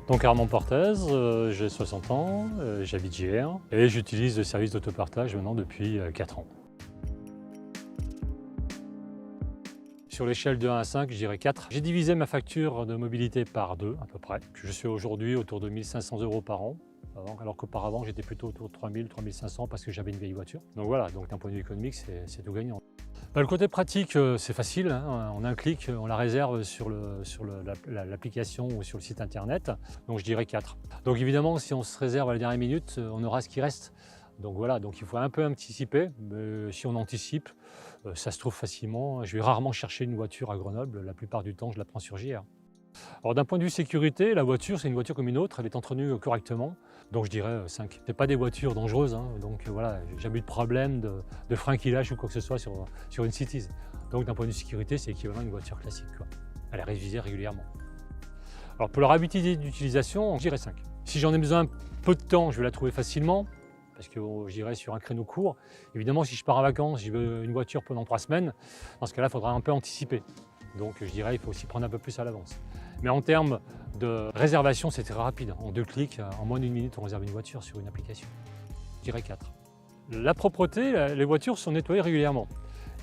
Donc Armand-Porthez, j'ai 60 ans, j'habite JR et j'utilise le service d'autopartage maintenant depuis 4 ans. Sur l'échelle de 1 à 5, je dirais 4. J'ai divisé ma facture de mobilité par 2 à peu près. Je suis aujourd'hui autour de 1 500 € par an, alors qu'auparavant j'étais plutôt autour de 3 000, 3 500 parce que j'avais une vieille voiture. Donc voilà, donc d'un point de vue économique, c'est tout gagnant. Le côté pratique, c'est facile, hein. En un clic, on la réserve sur l'application ou sur le site internet, donc je dirais 4. Donc évidemment, si on se réserve à la dernière minute, on aura ce qui reste. Donc voilà, donc il faut un peu anticiper, mais si on anticipe, ça se trouve facilement. Je vais rarement chercher une voiture à Grenoble, la plupart du temps je la prends sur JR. Alors d'un point de vue sécurité, la voiture c'est une voiture comme une autre, elle est entretenue correctement, donc je dirais 5. Ce pas des voitures dangereuses, hein, donc voilà, j'ai jamais eu de problème de frein qui lâche ou quoi que ce soit sur une Cities. Donc d'un point de vue sécurité, c'est équivalent à une voiture classique, quoi. Elle est révisée régulièrement. Alors pour la rapidité d'utilisation, je dirais 5. Si j'en ai besoin peu de temps, je vais la trouver facilement, parce que je dirais sur un créneau court. Évidemment, si je pars en vacances, je veux une voiture pendant 3 semaines, dans ce cas-là, il faudra un peu anticiper. Donc je dirais qu'il faut aussi prendre un peu plus à l'avance. Mais en termes de réservation, c'est très rapide. En 2 clics, en moins d'1 minute, on réserve une voiture sur une application. Je dirais 4. La propreté, les voitures sont nettoyées régulièrement.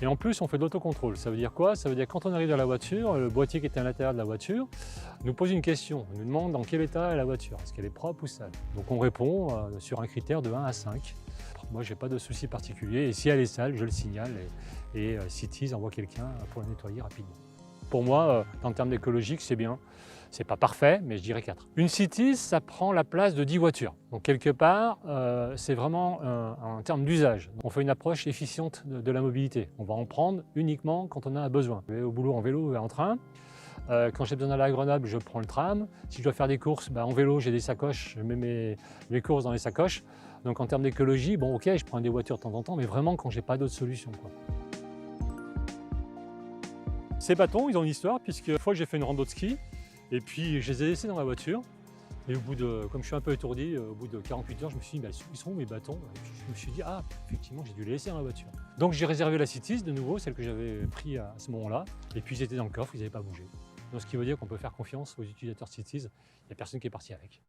Et en plus, on fait de l'autocontrôle. Ça veut dire quoi? Ça veut dire que quand on arrive dans la voiture, le boîtier qui est à l'intérieur de la voiture nous pose une question. Il nous demande dans quel état est la voiture. Est-ce qu'elle est propre ou sale? Donc on répond sur un critère de 1 à 5. Moi, je n'ai pas de souci particulier. Et si elle est sale, je le signale. Et Cities envoie quelqu'un pour la nettoyer rapidement. Pour moi, en termes d'écologique, c'est bien. C'est pas parfait, mais je dirais 4. Une Cities, ça prend la place de 10 voitures. Donc quelque part, c'est vraiment en termes d'usage. On fait une approche efficiente de la mobilité. On va en prendre uniquement quand on en a besoin. Je vais au boulot en vélo et en train. Quand j'ai besoin d'aller à Grenoble, je prends le tram. Si je dois faire des courses, en vélo, j'ai des sacoches, je mets mes courses dans les sacoches. Donc en termes d'écologie, bon ok, je prends des voitures de temps en temps, mais vraiment quand j'ai pas d'autre solution, quoi. Ces bâtons, ils ont une histoire, puisque une fois j'ai fait une rando de ski, et puis je les ai laissés dans la voiture. Et au bout de, comme je suis un peu étourdi, au bout de 48 heures, je me suis dit, ils sont où mes bâtons? Et puis je me suis dit, ah, effectivement, j'ai dû les laisser dans la voiture. Donc j'ai réservé la Cities, de nouveau, celle que j'avais prise à ce moment-là, et puis ils étaient dans le coffre, ils n'avaient pas bougé. Donc ce qui veut dire qu'on peut faire confiance aux utilisateurs Cities, il n'y a personne qui est parti avec.